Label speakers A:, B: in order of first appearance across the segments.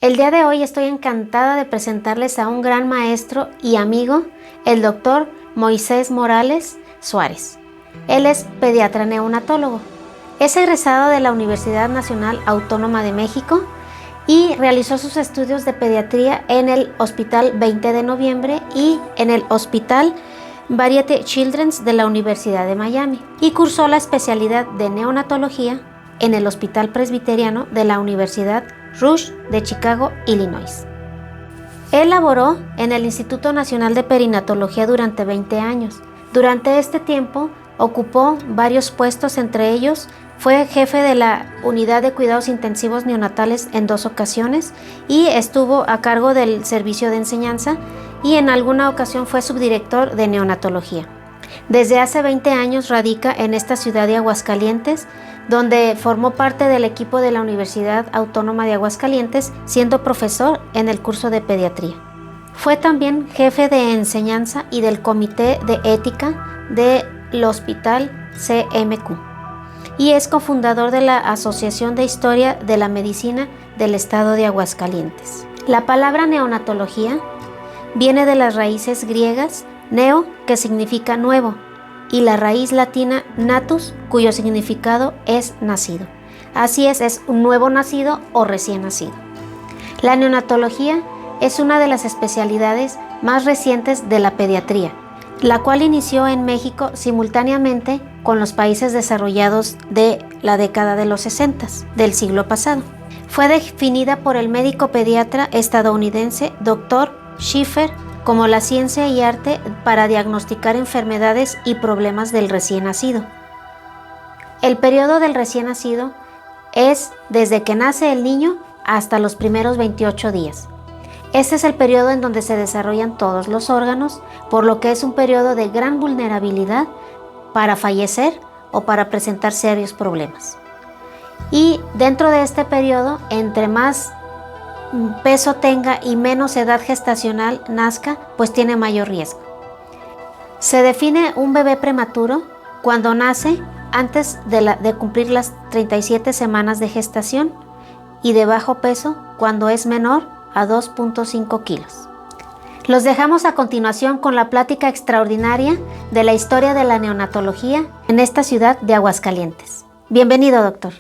A: El día de hoy estoy encantada de presentarles a un gran maestro y amigo, el doctor Moisés Morales Suárez. Él es pediatra neonatólogo. Es egresado de la Universidad Nacional Autónoma de México y realizó sus estudios de pediatría en el Hospital 20 de Noviembre y en el Hospital Variety Children's de la Universidad de Miami, y cursó la especialidad de neonatología en el Hospital Presbiteriano de la Universidad Rush de Chicago, Illinois. Él laboró en el Instituto Nacional de Perinatología durante 20 años. Durante este tiempo ocupó varios puestos, entre ellos fue jefe de la Unidad de Cuidados Intensivos Neonatales en 2 ocasiones y estuvo a cargo del servicio de enseñanza, y en alguna ocasión fue subdirector de neonatología. Desde hace 20 años radica en esta ciudad de Aguascalientes, donde formó parte del equipo de la Universidad Autónoma de Aguascalientes, siendo profesor en el curso de pediatría. Fue también jefe de enseñanza y del Comité de Ética del Hospital CMQ, y es cofundador de la Asociación de Historia de la Medicina del Estado de Aguascalientes. La palabra neonatología viene de las raíces griegas neo, que significa nuevo, y la raíz latina natus, cuyo significado es nacido. Así es un nuevo nacido o recién nacido. La neonatología es una de las especialidades más recientes de la pediatría, la cual inició en México simultáneamente con los países desarrollados de la década de los 60 del siglo pasado. Fue definida por el médico pediatra estadounidense Dr. Schiffer como la ciencia y arte para diagnosticar enfermedades y problemas del recién nacido. El periodo del recién nacido es desde que nace el niño hasta los primeros 28 días. Este es el periodo en donde se desarrollan todos los órganos, por lo que es un periodo de gran vulnerabilidad para fallecer o para presentar serios problemas. Y dentro de este periodo, entre más peso tenga y menos edad gestacional nazca, pues tiene mayor riesgo. Se define un bebé prematuro cuando nace antes de cumplir las 37 semanas de gestación, y de bajo peso cuando es menor a 2.5 kilos. Los dejamos a continuación con la plática extraordinaria de la historia de la neonatología en esta ciudad de Aguascalientes. Bienvenido, doctor.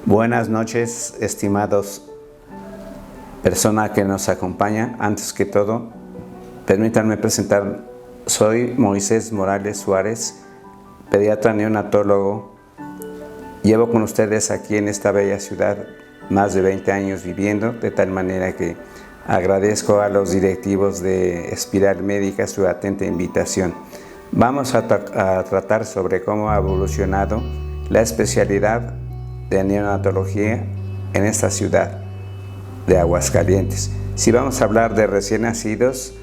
B: Buenas noches, estimados personas que nos acompañan. Antes que todo, permítanme presentar, soy Moisés Morales Suárez, pediatra neonatólogo. Llevo con ustedes aquí en esta bella ciudad más de 20 años viviendo, de tal manera que agradezco a los directivos de Espiral Médica su atenta invitación. Vamos a tratar sobre cómo ha evolucionado la especialidad de neonatología en esta ciudad de Aguascalientes. Si vamos a hablar de recién nacidos,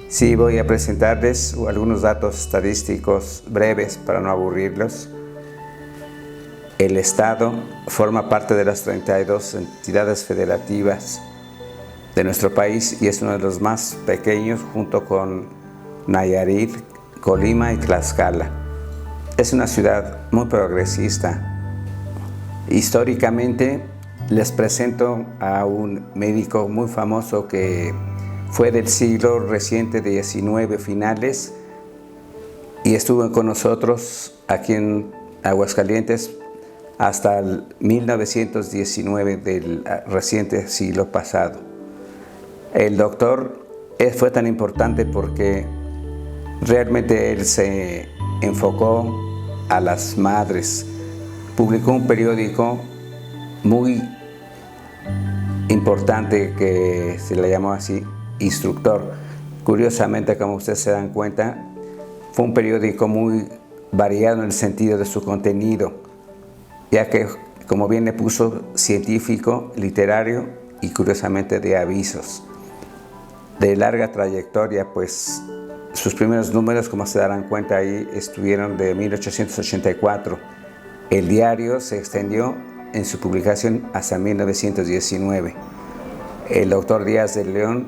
B: sí voy a presentarles algunos datos estadísticos breves para no aburrirlos. El Estado forma parte de las 32 entidades federativas de nuestro país y es uno de los más pequeños, junto con Nayarit, Colima y Tlaxcala. Es una ciudad muy progresista. Históricamente les presento a un médico muy famoso que fue del siglo reciente XIX finales y estuvo con nosotros aquí en Aguascalientes hasta el 1919 del reciente siglo pasado. El doctor fue tan importante porque realmente él se enfocó a las madres. Publicó un periódico muy importante que se le llamó así, Instructor. Curiosamente, como ustedes se dan cuenta, fue un periódico muy variado en el sentido de su contenido, ya que, como bien le puso, científico, literario y curiosamente de avisos. De larga trayectoria, pues sus primeros números, como se darán cuenta ahí, estuvieron de 1884. El diario se extendió en su publicación hasta 1919. El doctor Díaz de León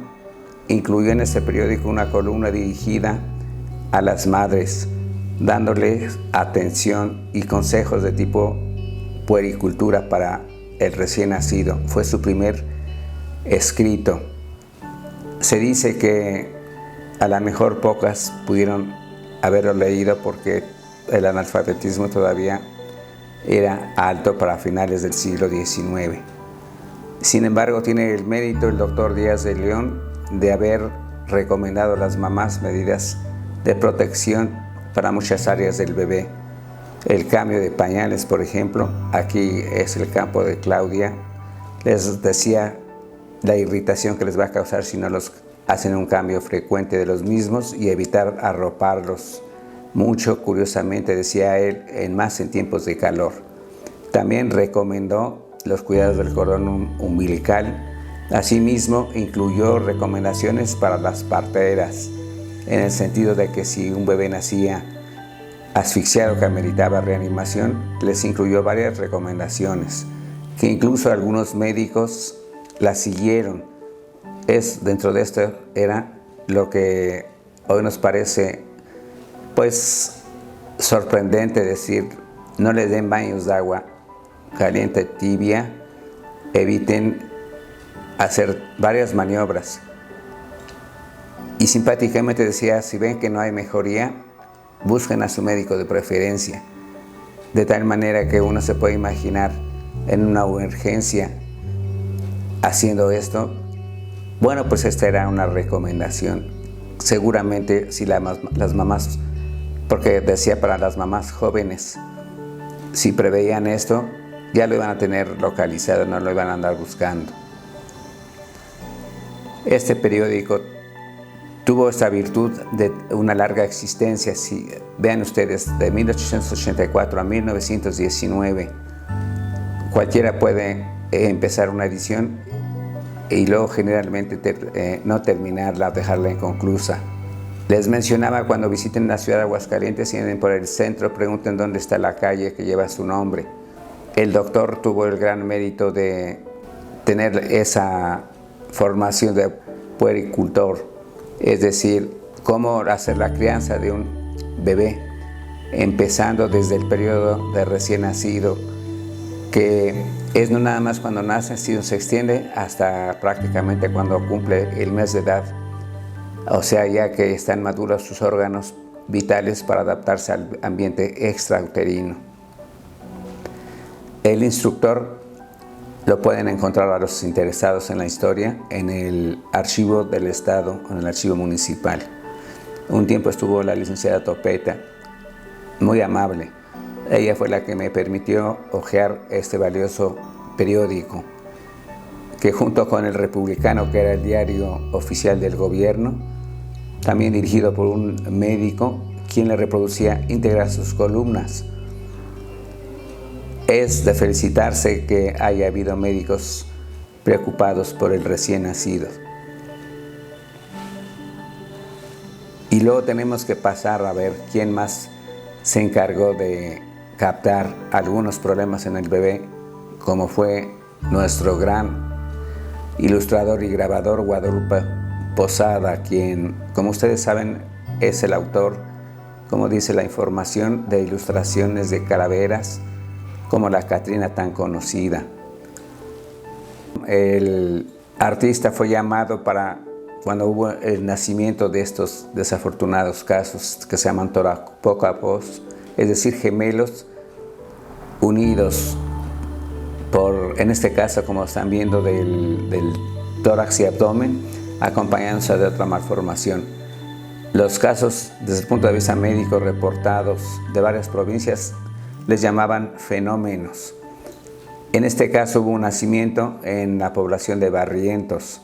B: incluyó en este periódico una columna dirigida a las madres, dándoles atención y consejos de tipo puericultura para el recién nacido. Fue su primer escrito. Se dice que a lo mejor pocas pudieron haberlo leído porque el analfabetismo todavía era alto para finales del siglo XIX. Sin embargo, tiene el mérito el doctor Díaz de León de haber recomendado a las mamás medidas de protección para muchas áreas del bebé. El cambio de pañales, por ejemplo, aquí es el campo de Claudia. Les decía la irritación que les va a causar si no los hacen un cambio frecuente de los mismos y evitar arroparlos mucho, curiosamente decía él, más en tiempos de calor. También recomendó los cuidados del cordón umbilical. Asimismo, incluyó recomendaciones para las parteras, en el sentido de que si un bebé nacía asfixiado que ameritaba reanimación, les incluyó varias recomendaciones, que incluso algunos médicos las siguieron. Dentro de esto era lo que hoy nos parece pues sorprendente decir: no le den baños de agua caliente tibia, eviten hacer varias maniobras. Y simpáticamente decía: si ven que no hay mejoría, busquen a su médico de preferencia. De tal manera que uno se puede imaginar en una urgencia haciendo esto. Bueno, pues esta era una recomendación. Seguramente si las mamás, porque decía para las mamás jóvenes, si preveían esto, ya lo iban a tener localizado, no lo iban a andar buscando. Este periódico tuvo esta virtud de una larga existencia. Si vean ustedes, de 1884 a 1919, cualquiera puede empezar una edición y luego generalmente no terminarla, dejarla inconclusa. Les mencionaba, cuando visiten la ciudad de Aguascalientes y anden por el centro, pregunten dónde está la calle que lleva su nombre. El doctor tuvo el gran mérito de tener esa formación de puericultor, es decir, cómo hacer la crianza de un bebé, empezando desde el periodo de recién nacido, que es no nada más cuando nace, sino se extiende hasta prácticamente cuando cumple el mes de edad, o sea, ya que están maduros sus órganos vitales para adaptarse al ambiente extrauterino. El instructor lo pueden encontrar a los interesados en la historia en el archivo del Estado, en el archivo municipal. Un tiempo estuvo la licenciada Topeta, muy amable. Ella fue la que me permitió hojear este valioso periódico, que junto con El Republicano, que era el diario oficial del gobierno, también dirigido por un médico, quien le reproducía íntegras sus columnas. Es de felicitarse que haya habido médicos preocupados por el recién nacido. Y luego tenemos que pasar a ver quién más se encargó de captar algunos problemas en el bebé, como fue nuestro gran ilustrador y grabador Guadalupe Posada, quien, como ustedes saben, es el autor, como dice la información, de ilustraciones de calaveras como la Catrina tan conocida. El artista fue llamado para cuando hubo el nacimiento de estos desafortunados casos que se llaman tórax, es decir, gemelos unidos por, en este caso, como están viendo, del tórax y abdomen, acompañándose de otra malformación. Los casos, desde el punto de vista médico, reportados de varias provincias, les llamaban fenómenos. En este caso hubo un nacimiento en la población de Barrientos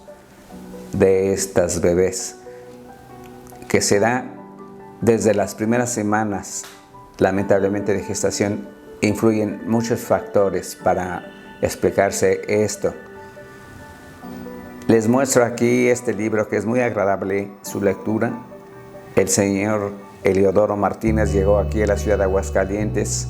B: de estas bebés, que se da desde las primeras semanas, lamentablemente, de gestación. Influyen muchos factores para explicarse esto. Les muestro aquí este libro, que es muy agradable su lectura. El señor Eliodoro Martínez llegó aquí a la ciudad de Aguascalientes,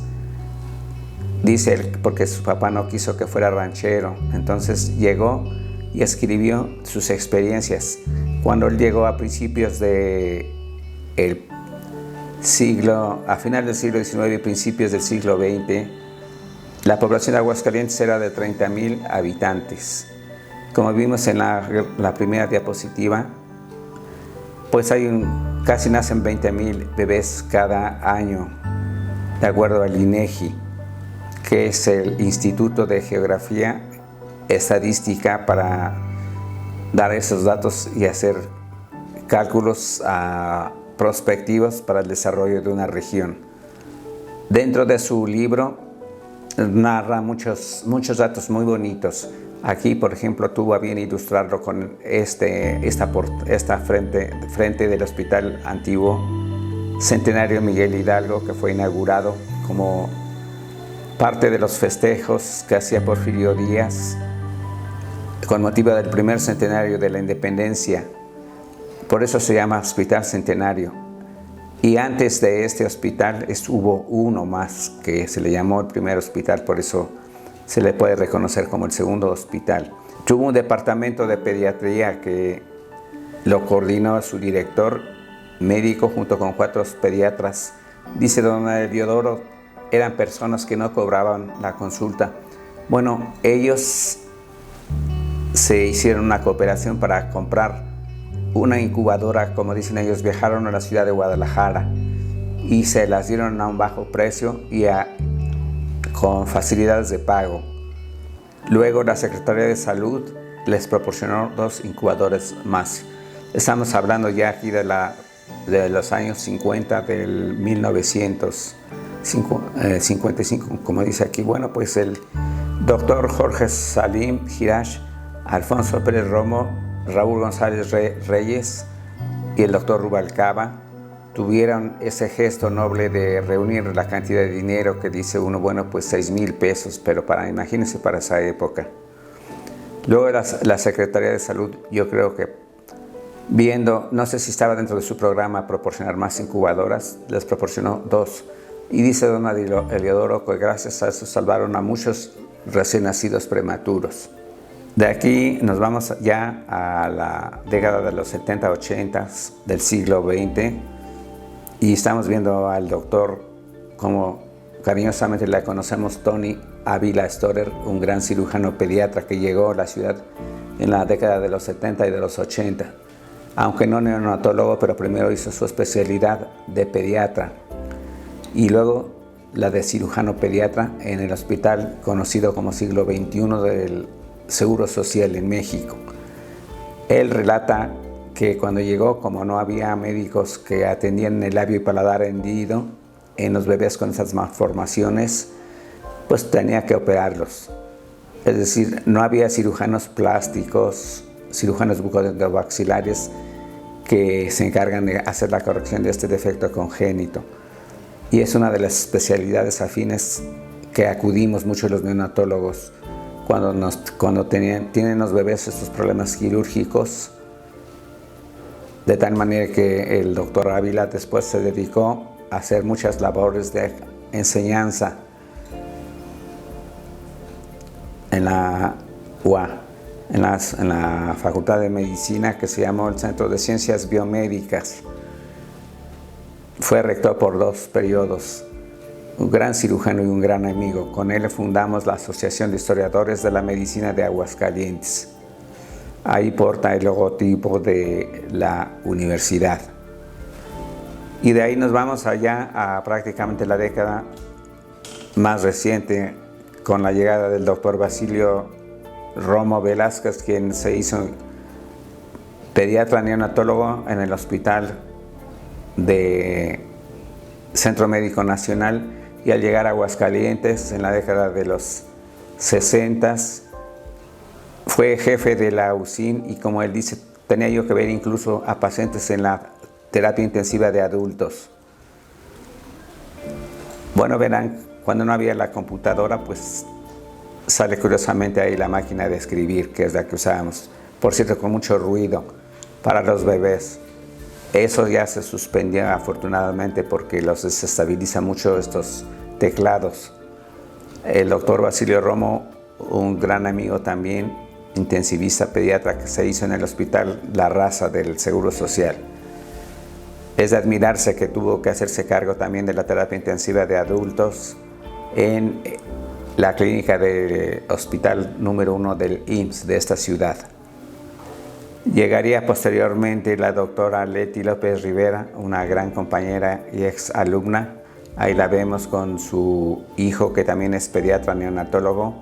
B: dice él, porque su papá no quiso que fuera ranchero. Entonces llegó y escribió sus experiencias. Cuando él llegó a principios del siglo, a final del siglo XIX y principios del siglo XX, La población de Aguascalientes era de 30,000 habitantes. Como vimos en la primera diapositiva, pues casi nacen 20,000 bebés cada año, de acuerdo al INEGI, que es el Instituto de Geografía Estadística, para dar esos datos y hacer cálculos prospectivos para el desarrollo de una región. Dentro de su libro narra muchos datos muy bonitos. Aquí, por ejemplo, tuvo a bien ilustrarlo con esta frente del Hospital Antiguo Centenario Miguel Hidalgo, que fue inaugurado como parte de los festejos que hacía Porfirio Díaz con motivo del primer centenario de la independencia. Por eso se llama Hospital Centenario. Y antes de este hospital hubo uno más que se le llamó el primer hospital, por eso se le puede reconocer como el segundo hospital. Tuvo un departamento de pediatría que lo coordinó su director médico junto con 4 pediatras. Dice don Eliodoro, eran personas que no cobraban la consulta. Bueno, ellos se hicieron una cooperación para comprar una incubadora, como dicen ellos, viajaron a la ciudad de Guadalajara y se las dieron a un bajo precio y con facilidades de pago. Luego la Secretaría de Salud les proporcionó 2 incubadores más. Estamos hablando ya aquí de los años 50, del 1955, como dice aquí. Bueno, pues el doctor Jorge Salim Girash, Alfonso Pérez Romo, Raúl González Reyes y el doctor Rubalcaba tuvieron ese gesto noble de reunir la cantidad de dinero que dice uno, bueno, pues 6,000 pesos, pero imagínense para esa época. Luego la Secretaría de Salud, yo creo que viendo, no sé si estaba dentro de su programa proporcionar más incubadoras, les proporcionó 2. Y dice don Eliodoro que gracias a eso salvaron a muchos recién nacidos prematuros. De aquí nos vamos ya a la década de los 70, 80 del siglo XX y estamos viendo al doctor, como cariñosamente le conocemos, Tony Ávila Storer, un gran cirujano pediatra que llegó a la ciudad en la década de los 70 y de los 80. Aunque no neonatólogo, pero primero hizo su especialidad de pediatra y luego la de cirujano pediatra en el hospital conocido como siglo XXI del Seguro Social en México. Él relata que cuando llegó, como no había médicos que atendían el labio y paladar hendido en los bebés con esas malformaciones, pues tenía que operarlos. Es decir, no había cirujanos plásticos, cirujanos bucodentomaxilares que se encargan de hacer la corrección de este defecto congénito. Y es una de las especialidades afines que acudimos muchos los neonatólogos cuando tienen los bebés estos problemas quirúrgicos, de tal manera que el doctor Ávila después se dedicó a hacer muchas labores de enseñanza en la UA, en la Facultad de Medicina, que se llamó el Centro de Ciencias Biomédicas. Fue rector por 2 periodos. Un gran cirujano y un gran amigo. Con él fundamos la Asociación de Historiadores de la Medicina de Aguascalientes. Ahí porta el logotipo de la universidad. Y de ahí nos vamos allá a prácticamente la década más reciente, con la llegada del doctor Basilio Romo Velázquez, quien se hizo pediatra neonatólogo en el Hospital de Centro Médico Nacional, y al llegar a Aguascalientes en la década de los 60 fue jefe de la UCIN y, como él dice, tenía yo que ver incluso a pacientes en la terapia intensiva de adultos. Bueno, verán, cuando no había la computadora, pues sale curiosamente ahí la máquina de escribir, que es la que usábamos, por cierto, con mucho ruido para los bebés. Eso ya se suspendió afortunadamente porque los desestabiliza mucho estos teclados. El doctor Basilio Romo, un gran amigo también, intensivista pediatra, que se hizo en el Hospital La Raza del Seguro Social. Es de admirarse que tuvo que hacerse cargo también de la terapia intensiva de adultos en la clínica del hospital número 1 del IMSS de esta ciudad. Llegaría posteriormente la doctora Leti López Rivera, una gran compañera y ex alumna. Ahí la vemos con su hijo, que también es pediatra neonatólogo,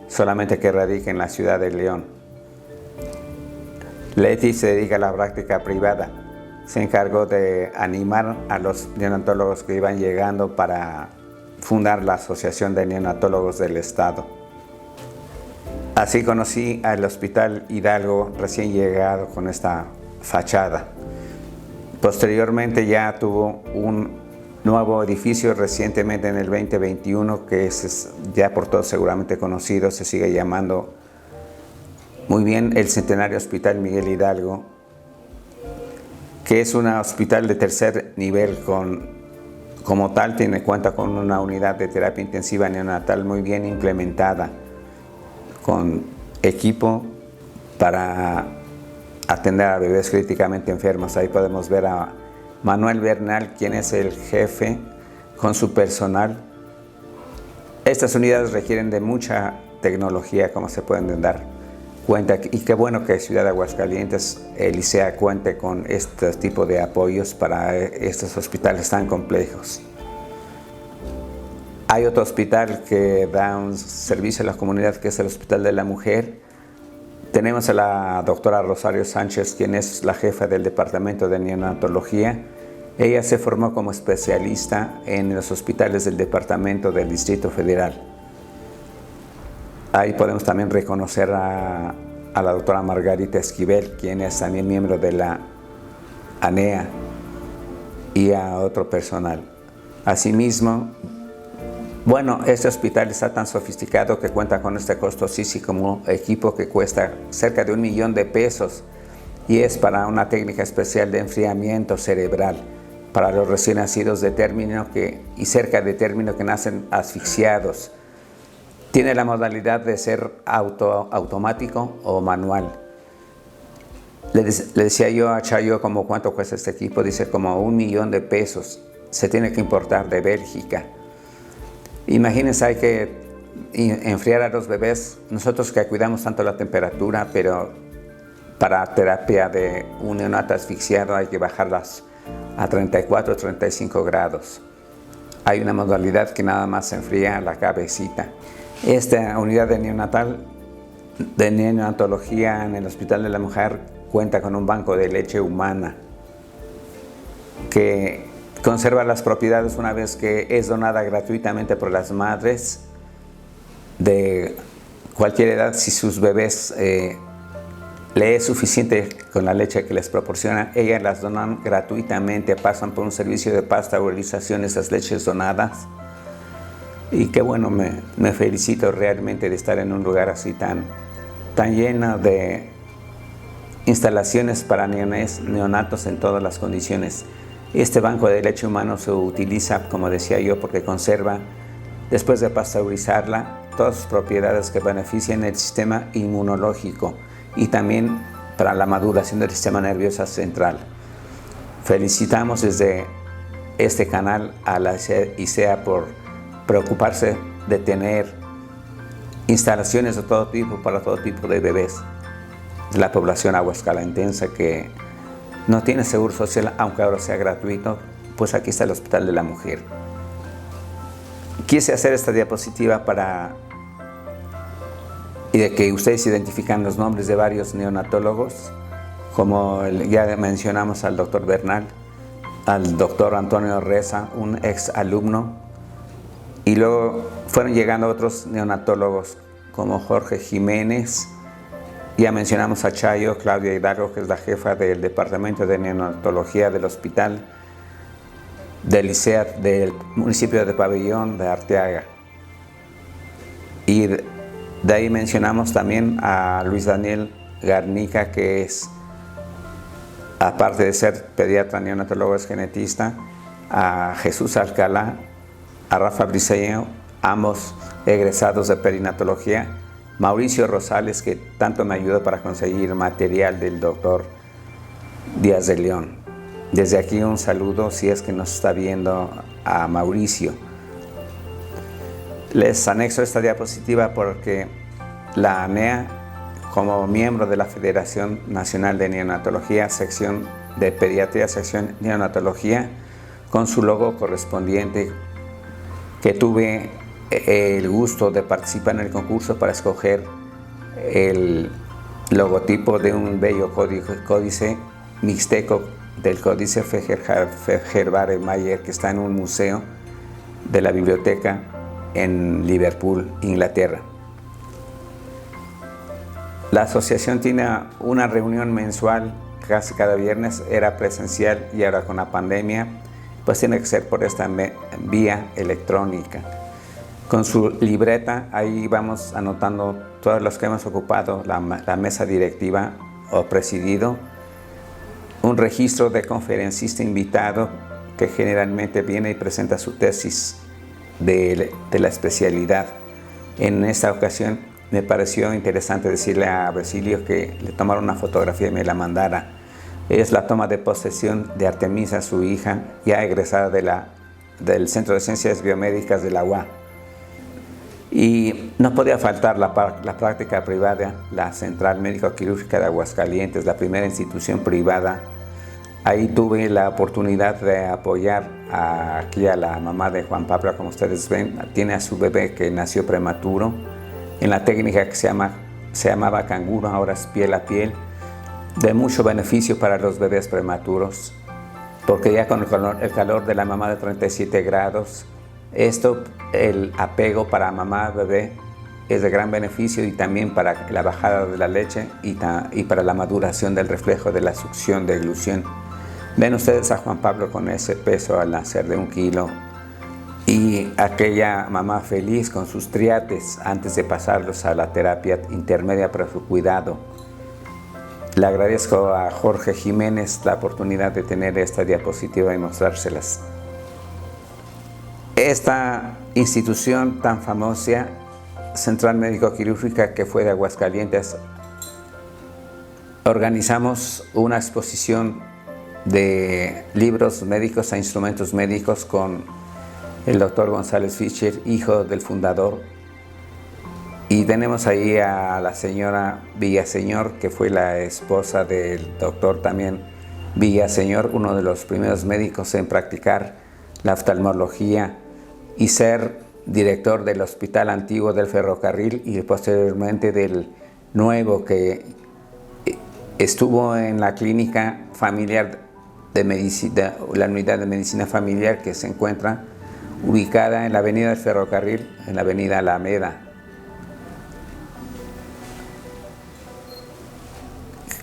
B: solamente que radica en la ciudad de León. Leti se dedica a la práctica privada. Se encargó de animar a los neonatólogos que iban llegando para fundar la Asociación de Neonatólogos del Estado. Así conocí al Hospital Hidalgo recién llegado con esta fachada. Posteriormente ya tuvo un nuevo edificio recientemente en el 2021, que es ya por todos seguramente conocido, se sigue llamando muy bien el Centenario Hospital Miguel Hidalgo, que es un hospital de tercer nivel como tal, cuenta con una unidad de terapia intensiva neonatal muy bien implementada, con equipo para atender a bebés críticamente enfermos. Ahí podemos ver a Manuel Bernal, quien es el jefe, con su personal. Estas unidades requieren de mucha tecnología, como se pueden dar cuenta, y qué bueno que Ciudad de Aguascalientes, el ICEA, cuente con este tipo de apoyos para estos hospitales tan complejos. Hay otro hospital que da un servicio a la comunidad, que es el Hospital de la Mujer. Tenemos a la doctora Rosario Sánchez, quien es la jefa del Departamento de Neonatología. Ella se formó como especialista en los hospitales del Departamento del Distrito Federal. Ahí podemos también reconocer a la doctora Margarita Esquivel, quien es también miembro de la ANEA, y a otro personal. Asimismo, bueno, este hospital está tan sofisticado que cuenta con este costosísimo equipo que cuesta cerca de $1 millón y es para una técnica especial de enfriamiento cerebral para los recién nacidos de término y cerca de término que nacen asfixiados. Tiene la modalidad de ser automático o manual. Le decía yo a Chayo como cuánto cuesta este equipo, dice como $1 millón. Se tiene que importar de Bélgica. Imagínense, hay que enfriar a los bebés. Nosotros que cuidamos tanto la temperatura, pero para terapia de un neonato asfixiado hay que bajarlas a 34 o 35 grados. Hay una modalidad que nada más se enfría la cabecita. Esta unidad de neonatología en el Hospital de la Mujer cuenta con un banco de leche humana que conserva las propiedades una vez que es donada gratuitamente por las madres de cualquier edad. Si sus bebés le es suficiente con la leche que les proporciona, ellas las donan gratuitamente, pasan por un servicio de pasteurización esas leches donadas. Y qué bueno, me felicito realmente de estar en un lugar así tan lleno de instalaciones para neonatos en todas las condiciones. Este banco de leche humano se utiliza, como decía yo, porque conserva, después de pasteurizarla, todas sus propiedades que benefician el sistema inmunológico y también para la maduración del sistema nervioso central. Felicitamos desde este canal a la ICEA por preocuparse de tener instalaciones de todo tipo para todo tipo de bebés. La población aguascalentense que no tiene seguro social, aunque ahora sea gratuito, pues aquí está el Hospital de la Mujer. Quise hacer esta diapositiva y de que ustedes identifican los nombres de varios neonatólogos, como ya mencionamos al doctor Bernal, al doctor Antonio Reza, un ex alumno, y luego fueron llegando otros neonatólogos como Jorge Jiménez. Ya mencionamos a Chayo, Claudia Hidalgo, que es la jefa del Departamento de Neonatología del Hospital del ICEA del municipio de Pabellón de Arteaga. Y de ahí mencionamos también a Luis Daniel Garnica, que es, aparte de ser pediatra neonatólogo, es genetista, a Jesús Alcalá, a Rafa Briceño, ambos egresados de perinatología, Mauricio Rosales, que tanto me ayudó para conseguir material del doctor Díaz de León. Desde aquí un saludo, si es que nos está viendo, a Mauricio. Les anexo esta diapositiva porque la ANEA, como miembro de la Federación Nacional de Neonatología, sección de Pediatría, sección Neonatología, con su logo correspondiente, que tuve el gusto de participar en el concurso para escoger el logotipo de un bello códice mixteco del Códice Fehervare Mayer, que está en un museo de la biblioteca en Liverpool, Inglaterra. La asociación tiene una reunión mensual casi cada viernes, era presencial y ahora con la pandemia pues tiene que ser por esta vía electrónica. Con su libreta ahí vamos anotando todos los que hemos ocupado la mesa directiva o presidido, un registro de conferencista invitado que generalmente viene y presenta su tesis de la especialidad. En esta ocasión me pareció interesante decirle a Basilio que le tomara una fotografía y me la mandara. Es la toma de posesión de Artemisa, su hija, ya egresada del Centro de Ciencias Biomédicas de la UA. Y no podía faltar la práctica privada, la Central Médico-Quirúrgica de Aguascalientes, la primera institución privada. Ahí tuve la oportunidad de apoyar aquí a la mamá de Juan Pablo, como ustedes ven, tiene a su bebé que nació prematuro, en la técnica que se llamaba canguro, ahora es piel a piel, de mucho beneficio para los bebés prematuros, porque ya con el calor de la mamá de 37 grados, el apego para mamá-bebé es de gran beneficio y también para la bajada de la leche y para la maduración del reflejo de la succión de eglución. Ven ustedes a Juan Pablo con ese peso al nacer de 1 kilo y aquella mamá feliz con sus triates antes de pasarlos a la terapia intermedia para su cuidado. Le agradezco a Jorge Jiménez la oportunidad de tener esta diapositiva y mostrárselas. Esta institución tan famosa, Central Médico-Quirúrgica, que fue de Aguascalientes, organizamos una exposición de libros médicos e instrumentos médicos con el doctor González Fischer, hijo del fundador. Y tenemos ahí a la señora Villaseñor, que fue la esposa del doctor también Villaseñor, uno de los primeros médicos en practicar la oftalmología y ser director del Hospital Antiguo del Ferrocarril y posteriormente del nuevo, que estuvo en la clínica familiar de medicina, la unidad de medicina familiar, que se encuentra ubicada en la avenida del Ferrocarril, en la avenida Alameda.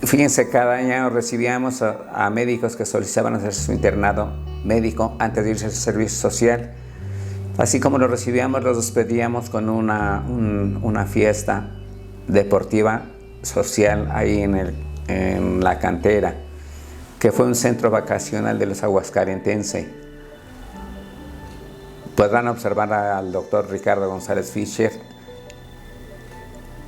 B: Fíjense, cada año recibíamos a médicos que solicitaban hacer su internado médico antes de irse al servicio social. Así como los recibíamos, los despedíamos con una fiesta deportiva social ahí en la cantera, que fue un centro vacacional de los aguascalientenses. Podrán observar al doctor Ricardo González Fischer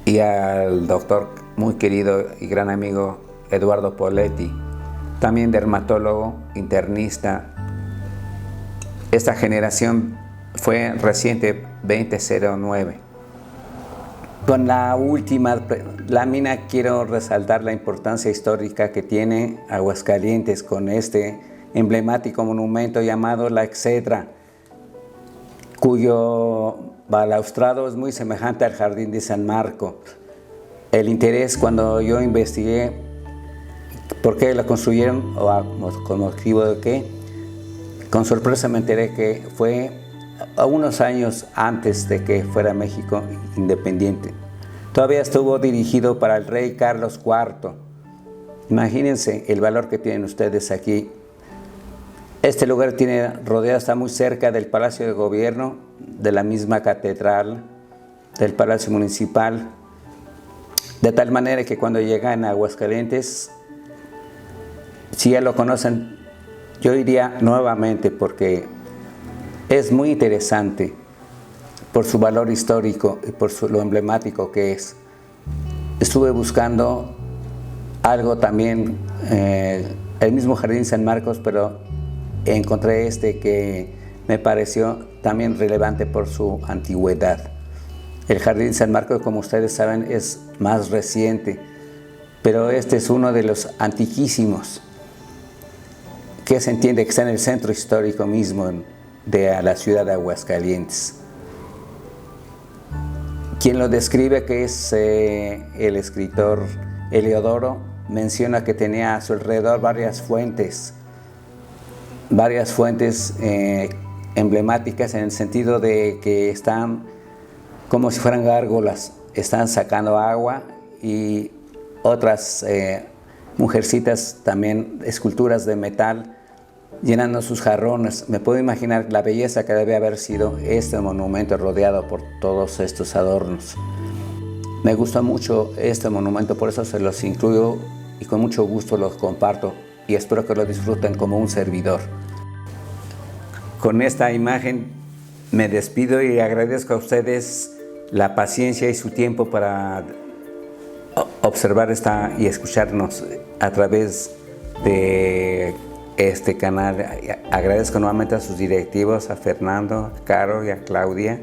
B: y al doctor muy querido y gran amigo Eduardo Poletti, también dermatólogo, internista. Esta generación fue reciente, 2009. Con la última lámina quiero resaltar la importancia histórica que tiene Aguascalientes con este emblemático monumento llamado la Exedra, cuyo balaustrado es muy semejante al Jardín de San Marcos. El interés, cuando yo investigué por qué la construyeron o con motivo de qué, con sorpresa me enteré que fue a unos años antes de que fuera México independiente. Todavía estuvo dirigido para el rey Carlos IV. Imagínense el valor que tienen ustedes aquí. Este lugar está muy cerca del Palacio de Gobierno, de la misma catedral, del Palacio Municipal, de tal manera que cuando llegan a Aguascalientes, si ya lo conocen, yo iría nuevamente porque es muy interesante por su valor histórico y por lo emblemático que es. Estuve buscando algo también, el mismo Jardín San Marcos, pero encontré que me pareció también relevante por su antigüedad. El Jardín San Marcos, como ustedes saben, es más reciente, pero este es uno de los antiquísimos, que se entiende que está en el centro histórico mismo de la ciudad de Aguascalientes. Quien lo describe, que es el escritor Heliodoro, menciona que tenía a su alrededor varias fuentes emblemáticas, en el sentido de que están como si fueran gárgolas, están sacando agua, y otras mujercitas también, esculturas de metal, llenando sus jarrones. Me puedo imaginar la belleza que debe haber sido este monumento rodeado por todos estos adornos. Me gusta mucho este monumento, por eso se los incluyo y con mucho gusto los comparto, y espero que lo disfruten como un servidor. Con esta imagen me despido y agradezco a ustedes la paciencia y su tiempo para observar y escucharnos a través de este canal. Agradezco nuevamente a sus directivos, a Fernando, a Caro y a Claudia.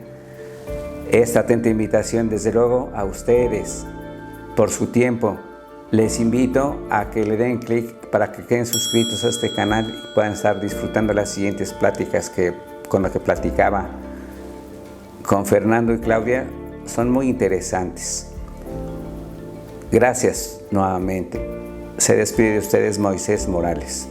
B: Esta atenta invitación, desde luego, a ustedes por su tiempo. Les invito a que le den clic para que queden suscritos a este canal y puedan estar disfrutando las siguientes pláticas con lo que platicaba con Fernando y Claudia. Son muy interesantes. Gracias nuevamente. Se despide de ustedes Moisés Morales.